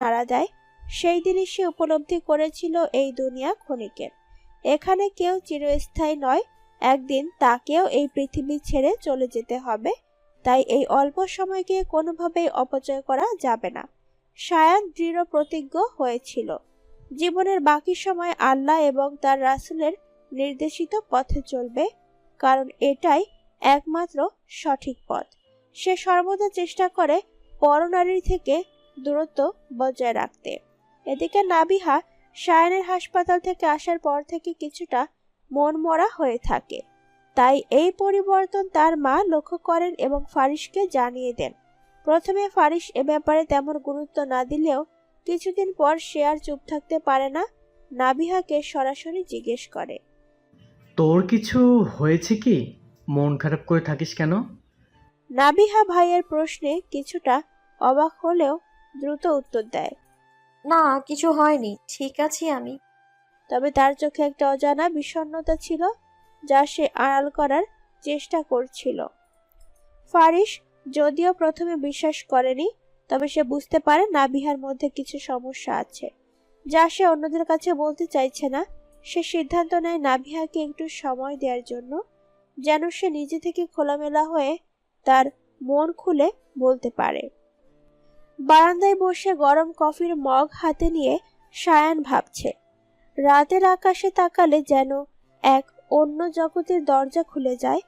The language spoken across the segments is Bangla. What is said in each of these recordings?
নাড়া দেয়, সেই দিনই সে উপলব্ধি করেছিল এই দুনিয়া ক্ষণিকের। এখানে কেউ চিরস্থায়ী নয়, একদিন তাকেও এই পৃথিবী ছেড়ে চলে যেতে হবে। তাই এই অল্প সময়কে কোনোভাবেই অপচয় করা যাবে না। সায়ান দৃঢ় প্রতিজ্ঞ হয়েছিল জীবনের বাকি সময় আল্লাহ এবং তার রাসূলের নির্দেশিত পথে চলবে, কারণ এটাই একমাত্র সঠিক পথ। সে সর্বদা চেষ্টা করে পরনারীর থেকে দূরত্ব বজায় রাখতে। এদিকে নাবিহা সায়ানের হাসপাতাল থেকে আসার পর থেকে কিছুটা মনমরা হয়ে থাকে। তাই এই পরিবর্তন তার মা লক্ষ্য করেন এবং ফারিসকে জানিয়ে দেন। প্রথমে ফারিস এ ব্যাপারে তেমন গুরুত্ব না দিলেও কিছুদিন পর সে আর চুপ থাকতে পারে না, নাবিহাকে সরাসরি জিজ্ঞেস করে, তোর কিছু হয়েছে কি? মন খারাপ করে থাকিস কেন? নাবিহা ভাইয়ের প্রশ্নে কিছুটা অবাক হলেও দ্রুত উত্তর দেয়, না, কিছু হয়নি, ঠিক আছি আমি। তবে তার চোখে একটা অজানা বিষণ্ণতা ছিল, যা সে আড়াল করার চেষ্টা করছিল। ফারিস যদিও প্রথমে বিশ্বাস করেনি, তবে সে বুঝতে পারে নাবিহার মধ্যে কিছু সমস্যা আছে, যা সে অন্যদের কাছে বলতে চাইছে না। সে সিদ্ধান্ত নেয় নাবিহাকে একটু সময় দেওয়ার জন্য, যেন সে নিজে থেকে খোলামেলা হয়ে তার মন খুলে বলতে পারে। বারান্দায় বসে গরম কফির মগ হাতে নিয়ে সায়ান ভাবছে। রাতের আকাশে তাকালে যেন এক অন্য জগতের দরজা খুলে যায়।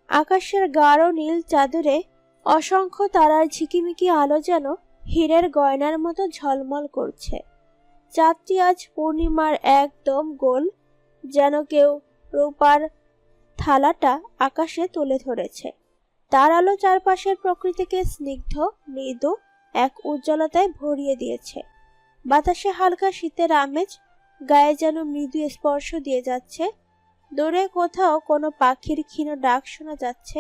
আকাশের গাঢ় নীল চাদরে অসংখ্য তারার ঝিকিমিকি আলো যেন হীরের গয়নার মতো ঝলমল করছে। চাঁদটি আজ পূর্ণিমার একদম গোল, যেন কেউ রূপার থালাটা আকাশে তুলে ধরেছে। তার আলো চারপাশের প্রকৃতিকে স্নিগ্ধ মৃদু এক উজ্জ্বলতায় ভরিয়ে দিয়েছে। বাতাসে হালকা শীতের আমেজ, গায়ে যেন মৃদু স্পর্শ দিয়ে যাচ্ছে। দূরে কোথাও কোনো পাখির ক্ষীণ ডাক শোনা যাচ্ছে,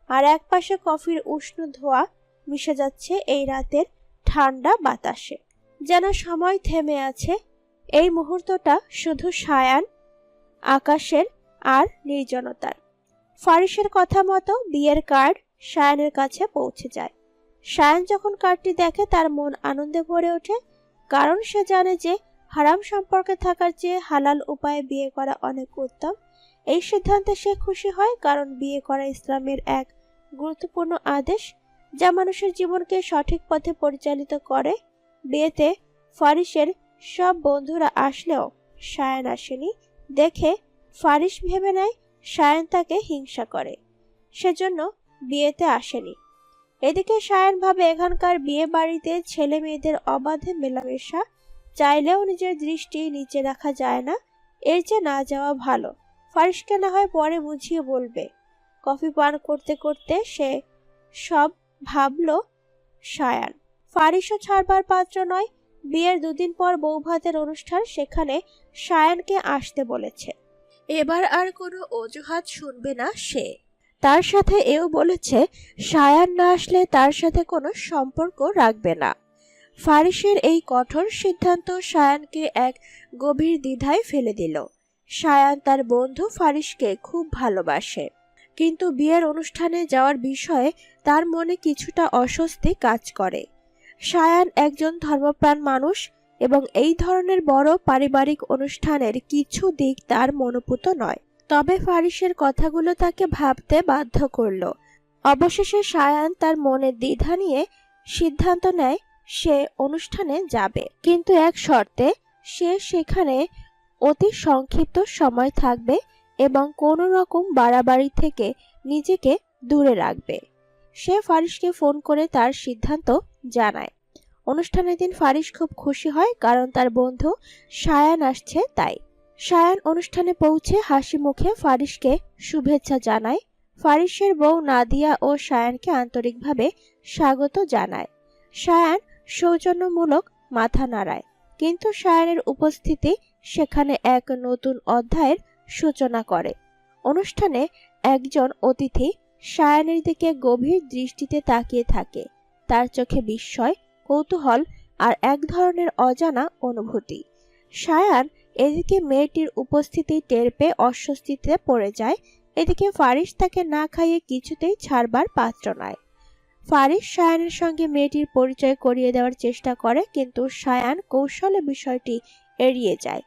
আর একপাশে কফির উষ্ণ ধোঁয়া মিশে যাচ্ছে এই রাতের ঠান্ডা বাতাসে। যেন সময় থেমে আছে। এই মুহূর্তটা শুধু সায়ান, আকাশের আর নির্জনতার। ফারিসের কথা মতো বিয়ের কার্ড সায়ানের কাছে পৌঁছে যায়। সায়ান যখন কার্ডটি দেখে তার মন আনন্দে ভরে ওঠে, কারণ সে জানে যে হারাম সম্পর্কে থাকার চেয়ে হালাল উপায়ে বিয়ে করা অনেক উত্তম। এই সিদ্ধান্তে সে খুশি হয়, কারণ বিয়ে করা ইসলামের এক গুরুত্বপূর্ণ আদেশ, যা মানুষের জীবনকে সঠিক পথে পরিচালিত করে। বিয়েতে ফারিসের সব বন্ধুরা আসলেও সায়ান আসেনি দেখে ফারিস ভেবে নেয় সায়ান তাকে হিংসা করে, সেজন্য বিয়েতে আসেনি। এদিকে সায়ান ভাবে এখানকার বিয়ে বাড়িতে ছেলে মেয়েদের অবাধে মেলামেশা, চাইলেও নিজের দৃষ্টি নিচে রাখা যায় না। এর চেয়ে না যাওয়া ভালো। ফারিসকে না হয় পরে বুঝিয়ে বলবে। কফি পান করতে করতে সে সব ভাবল সায়ান। ফারিসও ছাড়বার পাত্র নয়। বিয়ের দুদিন পর বৌভাতের অনুষ্ঠান, সেখানে সায়ানকে আসতে বলেছে। এবার আর কোনো অজুহাত শুনবে না সে। তার সাথে এও বলেছে সায়ান না আসলে তার সাথে কোনো সম্পর্ক রাখবে না। ফারিসের এই কঠোর সিদ্ধান্ত সায়ানকে এক গভীর দ্বিধায় ফেলে দিল। সায়ান তার বন্ধু ফারিসকে খুব ভালোবাসে, কিন্তু বিয়ের অনুষ্ঠানে যাওয়ার বিষয়ে তার মনে কিছুটা অস্বস্তি কাজ করে। সায়ান একজন ধর্মপ্রাণ মানুষ এবং এই ধরনের বড় পারিবারিক অনুষ্ঠানের কিছু দিক তার মনোপুত নয়। তবে ফারিসের কথাগুলো তাকে ভাবতে বাধ্য করল। অবশেষে সায়ান তার মনের দ্বিধা নিয়ে সিদ্ধান্ত নেয় সে অনুষ্ঠানে যাবে, কিন্তু এক শর্তে। সে সেখানে অতি সংক্ষিপ্ত সময় থাকবে এবং কোনো রকম বাড়াবাড়ি থেকে নিজেকে দূরে রাখবে। সে ফারিসকে ফোন করে তার সিদ্ধান্ত জানায়। অনুষ্ঠানের দিন ফারিস খুব খুশি হয়, কারণ তার বন্ধু সায়ান আসছে তাই। সায়ান অনুষ্ঠানে পৌঁছে হাসি মুখে ফারিসকে শুভেচ্ছা জানায়। ফারিসের বউ নাদিয়া ও সায়ানকে আন্তরিকভাবে স্বাগত জানায়। সায়ান সৌজন্যমূলক মাথা নাড়ায়, কিন্তু সায়ানের উপস্থিতি সেখানে এক নতুন অধ্যায়ের সূচনা করে। অনুষ্ঠানে একজন অতিথি সায়ানের দিকে গভীর দৃষ্টিতে তাকিয়ে থাকে। তার চোখে বিস্ময়, কৌতূহল আর এক ধরনের অজানা অনুভূতি। সায়ান এদিকে মেয়েটির উপস্থিতি টের পেয়ে অস্বস্তিতে পড়ে যায়। এদিকে ফারিস তাকে না খাইয়ে কিছুতেই ছাড়বার পাত্র নয়। ফারিস সায়ানের সঙ্গে মেয়েটির পরিচয় করিয়ে দেওয়ার চেষ্টা করে, কিন্তু সায়ান কৌশলে বিষয়টি এড়িয়ে যায়।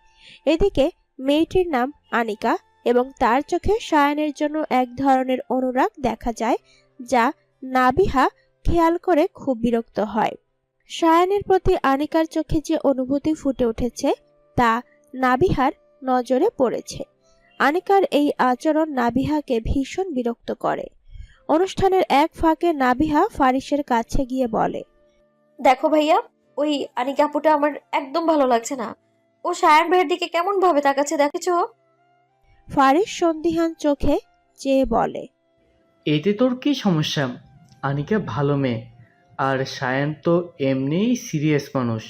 এদিকে মেয়েটির নাম আনিকা এবং তার চোখে সায়ানের জন্য এক ধরনের অনুরাগ দেখা যায়, যা নাবিহা খেয়াল করে খুব বিরক্ত হয়। সায়ানের প্রতি আনিকার চোখে যে অনুভূতি ফুটে উঠেছে তা নাবিহার নজরে পড়েছে। আনিকার এই আচরণ নাবিহাকে ভীষণ বিরক্ত করে। অনুষ্ঠানের এক ফাঁকে নাবিহা ফারিসের কাছে গিয়ে বলে, দেখো ভাইয়া, ওই আনিকা আপুটা আমার একদম ভালো লাগছে না। ও সায়ান ভাইয়ের দিকে কেমন ভাবে তাকাচ্ছে দেখেছো? ফারিস সন্দিহান চোখে চেয়ে বলে, এতে তোর কি সমস্যা? আনিকা ভালো মেয়ে, আর সায়ান তো এমনিই সিরিয়াস মানুষ,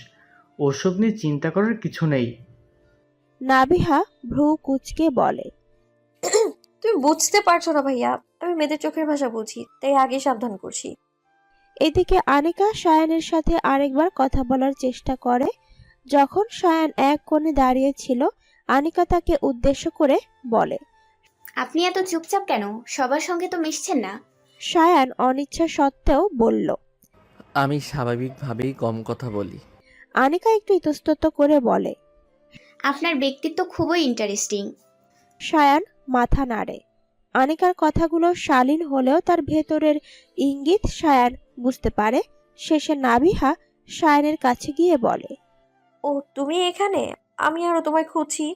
ওসব নিয়ে চিন্তা করার কিছু নেই। নাবিহা ভ্রু কুঁচকে বলে, তুমি বুঝতে পারছো না ভাইয়া, আমি মেয়েদের চোখের ভাষা বুঝি, তাই আগে সাবধান করছি। এদিকে আনিকা সায়ানের সাথে আরেকবার কথা বলার চেষ্টা করে। যখন সায়ান এক কোণে দাঁড়িয়ে ছিল, আনিকা তাকে উদ্দেশ্য করে বলে, আপনি এত চুপচাপ কেন? সবার সঙ্গে তো মিশছেন না। সায়ান অনিচ্ছা সত্ত্বেও বলল। আমি স্বাভাবিকভাবেই কম কথা বলি। আনিকা একটু ইতস্তত করে বলে, আপনার ব্যক্তিত্ব খুবই ইন্টারেস্টিং। সায়ান মাথা নাড়ে। আনিকার কথাগুলো শালীন হলেও তার ভেতরের ইঙ্গিত সায়ান বুঝতে পারে। শেষে নাবিহা সায়ানের কাছে গিয়ে বলে, ও তুমি এখানে? আমি আরো তোমায় খুঁজছি।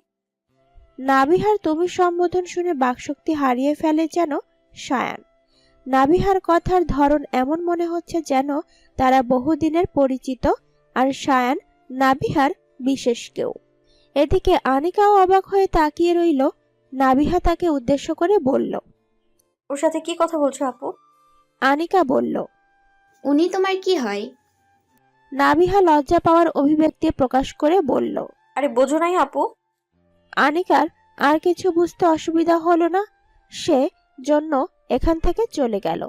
নাবিহার তুমি সম্বোধন শুনে বাকশক্তি হারিয়ে ফেলে যেন সায়ান। নাবিহার কথার ধরন এমন মনে হচ্ছে যেন তারা বহুদিনের পরিচিত, আর সায়ান নাবিহার বিশেষ কেউ। এদিকে আনিকাও অবাক হয়ে তাকিয়ে রইল। নাবিহা তাকে উদ্দেশ্য করে বলল, ওর সাথে কি কথা বলছো আপু? আনিকা বলল। উনি তোমার কি হয়? নাবিহা লজ্জা পাওয়ার অভিব্যক্তি প্রকাশ করে বলল। আরে বোঝো নাই আপু? আনিকার আর কিছু বুঝতে অসুবিধা হলো না, সে জন্য এখান থেকে চলে গেল।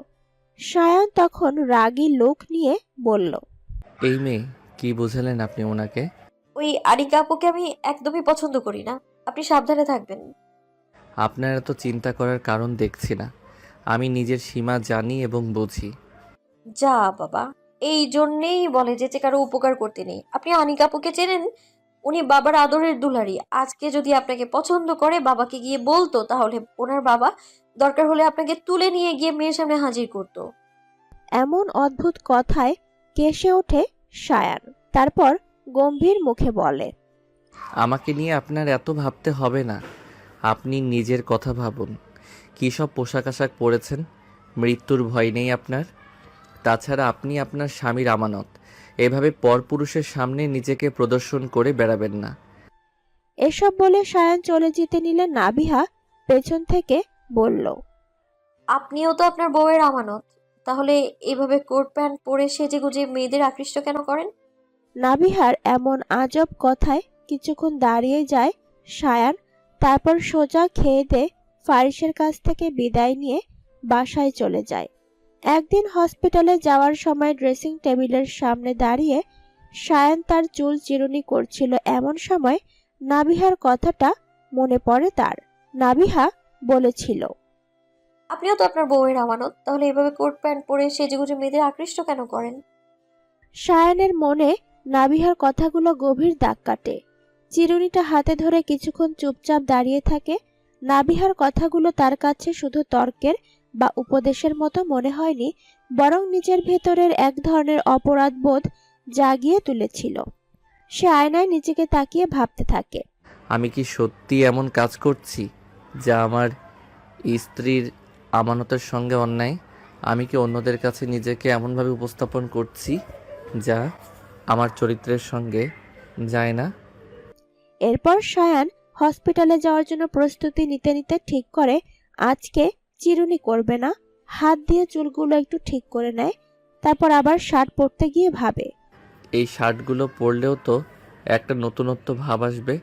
সায়ান তখন রাগী লোক নিয়ে বলল, এই মেয়ে, কি বুঝালেন আপনি ওনাকে? ওই আনিকা আপুকে আমি একদমই পছন্দ করি না। আপনি সাবধানে থাকবেন। আপনার এত চিন্তা করার কারণ দেখছি না। আমি নিজের সীমা জানি এবং বুঝি। যা বাবা, এই জন্যেই বলে যে কারো উপকার করতে নেই। আপনি আনিকা আপুকে চেনেন? উনি বাবার আদরের দুলারি। আজকে যদি আপনাকে পছন্দ করে বাবাকে গিয়ে বলতো, তাহলে ওনার বাবা দরকার হলে আপনাকে তুলে নিয়ে গিয়ে মেয়ের সামনে হাজির করতো। এমন অদ্ভুত কথায় কেসে ওঠে সায়ান। তারপর গম্ভীর মুখে বলে, আমাকে নিয়ে আপনার এত ভাবতে হবে না। আপনি নিজের কথা ভাবুন। কী সব পোশাক আশাক পরেছেন? মৃত্যুর ভয় নেই আপনার? তাছাড়া আপনি আপনার স্বামীর আমানত। এভাবে পরপুরুষের সামনে নিজেকে প্রদর্শন করে বেড়াবেন না। এসব বলে সায়ান চলে যেতে নিলে নাবিহা পেছন থেকে বলল, আপনিও তো আপনার বউয়ের আমানত, তাহলে এভাবে কোট প্যান্ট পরে সেজে গুজে মেয়েদের আকৃষ্ট কেন করেন? নাবিহার এমন আজব কথায় কিছুক্ষণ দাঁড়িয়ে যায় সায়ান। তারপর সোজা খেয়ে দিয়ে ফারিসের কাছ থেকে বিদায় নিয়ে বাসায় চলে যায়। একদিন হসপিটালে যাওয়ার সময় ড্রেসিং টেবিলের সামনে দাঁড়িয়ে সায়ান তার চুল চিরুনি করছিল। এমন সময় নাবিহার কথাটা মনে পড়ে তার। নাবিহা বলেছিল, আপনিও তো আপনার বউয়ের আমানত, তাহলে এভাবে কোট প্যান্ট পরে সেজে গুজে মেয়েদের আকৃষ্ট কেন করেন? সায়ানের মনে নাবিহার কথাগুলো গভীর দাগ কাটে। চিরুনিটা হাতে ধরে কিছুক্ষণ চুপচাপ দাঁড়িয়ে থাকে। নাবিহার কথাগুলো তার কাছে শুধু তর্কের বা উপদেশের মতো মনে হয়নি, বরং নিজের ভেতরের এক ধরনের অপরাধ বোধ জাগিয়ে তুলেছিল। সে আয়নায় নিজেকে তাকিয়ে ভাবতে থাকে, আমি কি সত্যি এমন কাজ করছি যা আমার স্ত্রীর আমানতের সঙ্গে অন্যায়? আমি কি অন্যদের কাছে নিজেকে এমনভাবে উপস্থাপন করছি যা আমার চরিত্রের সঙ্গে যায় না? এরপর সায়ান হসপিটালে যাওয়ার জন্য প্রস্তুতি নিতে নিতে ঠিক করে আজকে চিরুনি করবে না, হাত দিয়ে চুলগুলো একটু ঠিক করে নেয়। তারপর আবার শার্ট পরতে গিয়ে ভাবে, এই শার্টগুলো পরলেও তো একটা নতুনত্ব ভাব আসবে।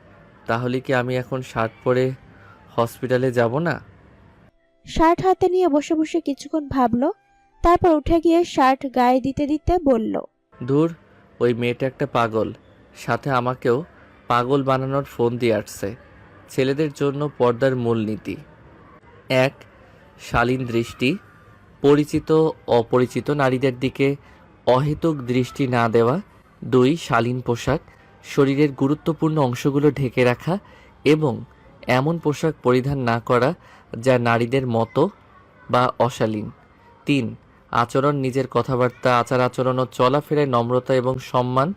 তাহলে কি আমি এখন শার্ট পরে হসপিটালে যাব না? শার্ট হাতে নিয়ে বসে বসে কিছুক্ষণ ভাবলো। তারপর উঠে গিয়ে শার্ট গায়ে দিতে দিতে বলল, দূর, ওই মেয়েটা একটা পাগল, সাথে আমাকেও পাগল বানানোর ফোন দিয়ে আসছে। ছেলেদের জন্য পর্দার মূলনীতি 1, শালীন দৃষ্টি, পরিচিত অপরিচিত নারীদের দিকে অহেতুক দৃষ্টি না দেওয়া। 2 শালীন পোশাক, শরীরের গুরুত্বপূর্ণ অংশগুলো ঢেকে রাখা এবং এমন পোশাক পরিধান না করা যা নারীদের মতো বা অশালীন। 3 আচরণ, নিজের কথাবার্তা, আচার আচরণ ও চলাফেরায় নম্রতা এবং সম্মান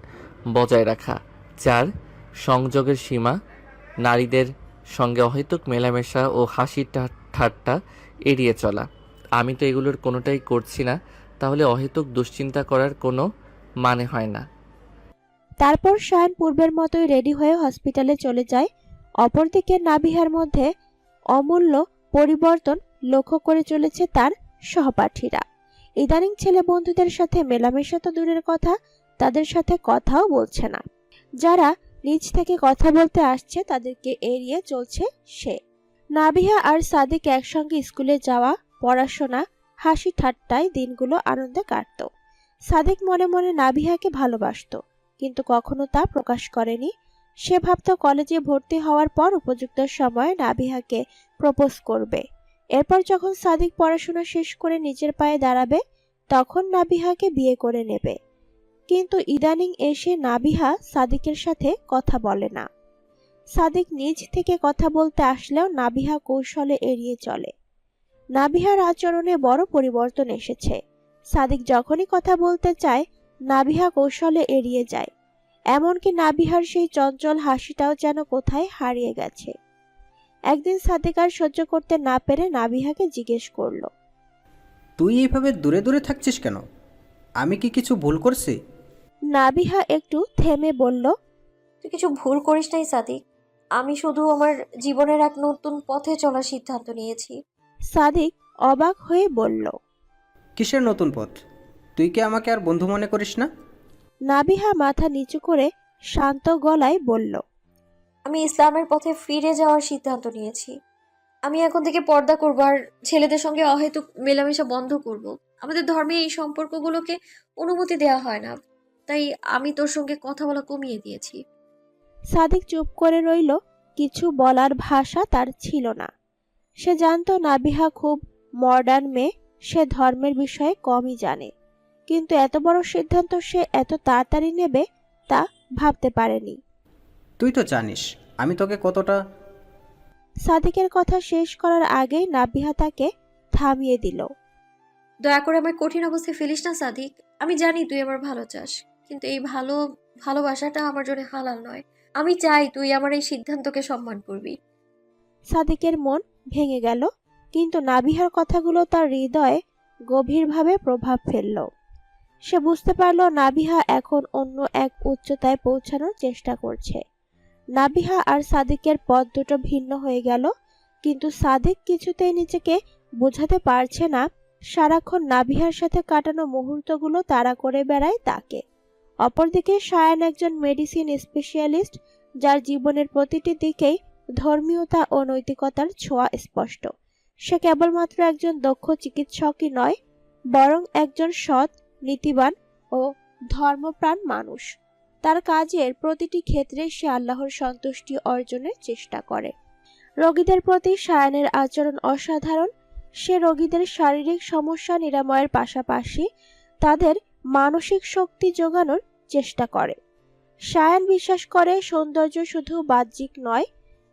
বজায় রাখা। 4 সংযোগের সীমা, নারীদের সঙ্গে অহেতুক মেলামেশা ও হাসি ঠাট্টা এড়িয়ে চলা। আমি তো এগুলোর কোনোটাই করছি না, তাহলে অহেতুক দুশ্চিন্তা করার কোনো মানে হয় না। তারপর শায়ান পূর্বের মতোই রেডি হয়ে হসপিটালে চলে যায়। অপরদিকে নাবিহার মধ্যে অমূল্য পরিবর্তন লক্ষ্য করে চলেছে তার সহপাঠীরা। ইদানিং ছেলে বন্ধুদের সাথে মেলামেশা তো দূরের কথা, তাদের সাথে কথাও বলছে না। যারা নিজ থেকে কথা বলতে আসছে তাদেরকে এড়িয়ে চলছে সে। নাবিহা আর সাদিক একসঙ্গে স্কুলে যাওয়া, পড়াশোনা, হাসি ঠাট্টায় দিনগুলো আনন্দে কাটতো। সাদিক মনে মনে নাবিহাকে ভালোবাসতো, কিন্তু কখনো তা প্রকাশ করেনি। সে ভাবত কলেজে ভর্তি হওয়ার পর উপযুক্ত সময়ে নাবিহাকে প্রপোজ করবে। এরপর যখন সাদিক পড়াশোনা শেষ করে নিজের পায়ে দাঁড়াবে তখন নাবিহাকে বিয়ে করে নেবে। কিন্তু ইদানিং এসে নাবিহা সাদিকের সাথে কথা বলে না। সাদিক নিজ থেকে কথা বলতে আসলেও নাবিহা কৌশলে এড়িয়ে চলে। নাবিহার আচরণে বড় পরিবর্তন এসেছে। সাদিক যখনই কথা বলতে চায় নাবিহা কৌশলে এড়িয়ে যায়। এমনকি নাবিহার সেই চঞ্চল হাসিটাও যেন কোথায় হারিয়ে গেছে। একদিন সাদিক আর সহ্য করতে না পেরে নাবিহাকে জিজ্ঞেস করলো, তুই এইভাবে দূরে দূরে থাকছিস কেন? আমি কি কিছু ভুল করছি? নাবিহা একটু থেমে বলল, তুই কিছু ভুল করিস নাই সাদিক। আমি শুধু আমার জীবনের এক নতুন পথে চলার সিদ্ধান্ত নিয়েছি। সাদিক অবাক হয়ে বলল, কিসের নতুন পথ? তুই কি আমাকে আর বন্ধু মনে করিস না? নাবিহা মাথা নিচু করে শান্ত গলায় বলল, আমি ইসলামের পথে ফিরে যাওয়ার সিদ্ধান্ত নিয়েছি। আমি এখন থেকে পর্দা করব আর ছেলেদের সঙ্গে অহেতুক মেলামেশা বন্ধ করব। আমাদের ধর্মে এই সম্পর্কগুলোকে অনুমতি দেওয়া হয় না, তাই আমি তোর সঙ্গে কথা বলা কমিয়ে দিয়েছি। সাদিক চুপ করে রইল। কিছু বলার ভাষা তার ছিল না। সে জানতো নাবিহা খুব মডার্ন মেয়ে, সে ধর্মের বিষয়ে কমই জানে, কিন্তু এত বড় সিদ্ধান্ত সে এত তাড়াতাড়ি নেবে তা ভাবতে পারেনি। তুই তো জানিস আমি তোকে কতটা। সাদিকের কথা শেষ করার আগেই নাবিহা তাকে থামিয়ে দিল। দয়া করে আমার কঠিন অবস্থায় ফেলিস না সাদিক। আমি জানি তুই আমার ভালো চাস, কিন্তু এই ভালোবাসাটা আমার জন্য হালাল নয়। আমি চাই তুই আমার এই সিদ্ধান্তকে সম্মান করবি। সাদিকের মন ভেঙে গেল, কিন্তু নাবিহার কথাগুলো তার হৃদয়ে গভীরভাবে প্রভাব ফেলল। সে বুঝতে পারল নাবিহা এখন অন্য এক উচ্চতায় পৌঁছানোর চেষ্টা করছে। নাবিহা আর সাদিকের পথ দুটো ভিন্ন হয়ে গেল, কিন্তু সাদিক কিছুতেই নিজেকে বোঝাতে পারছে না সারাক্ষণ নাবিহার সাথে কাটানো মুহূর্তগুলো তাড়া করে বেড়ায় তাকে। অপরদিকে শায়ান একজন মেডিসিন স্পেশালিস্ট, যার জীবনের প্রতিটি দিকেই ধর্মীয়তা ও নৈতিকতার ছোঁয়া স্পষ্ট। সে কেবলমাত্র একজন দক্ষ চিকিৎসকই নয়, বরং একজন সৎ, নীতিবান ও ধর্মপ্রাণ মানুষ। তার কাজের প্রতিটি ক্ষেত্রে সে আল্লাহর সন্তুষ্টি অর্জনের চেষ্টা করে। রোগীদের প্রতি শায়ানের আচরণ অসাধারণ। সে রোগীদের শারীরিক সমস্যা নিরাময়ের পাশাপাশি তাদের মানসিক শক্তি যোগানোর চেষ্টা করে। শায়ান বিশ্বাস করে সৌন্দর্য শুধু বাহ্যিক নয়,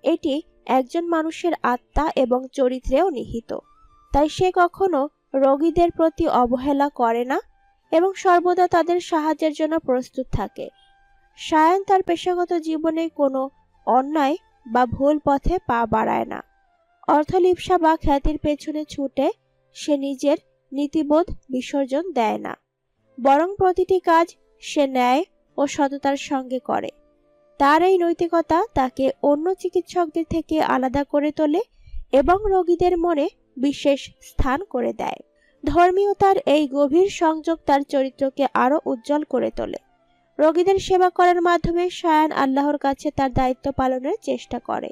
এটি একজন মানুষের আত্মা এবং চরিত্রেও নিহিত। তাই সে কখনো রোগীদের প্রতি অবহেলা করে না এবং সর্বদা তাদের সাহায্যের জন্য প্রস্তুত থাকে। শায়ান তার পেশাগত জীবনে কোনো অন্যায় বা ভুল পথে পা বাড়ায় না। অর্থলিপ্সা বা খ্যাতির পেছনে ছুটে সে নিজের নীতিবোধ বিসর্জন দেয় না, বরং প্রতিটি কাজ সে ন্যায় ও সততার সঙ্গে করে। তার এই নৈতিকতা তাকে অন্য চিকিৎসকদের থেকে আলাদা করে তোলে এবং রোগীদের মনে বিশেষ স্থান করে দেয়। ধর্মীয়তার এই গভীর সংযোগ তার চরিত্রকে আরো উজ্জ্বল করে তোলে। রোগীদের সেবা করার মাধ্যমে শায়ান আল্লাহর কাছে তার দায়িত্ব পালনের চেষ্টা করে।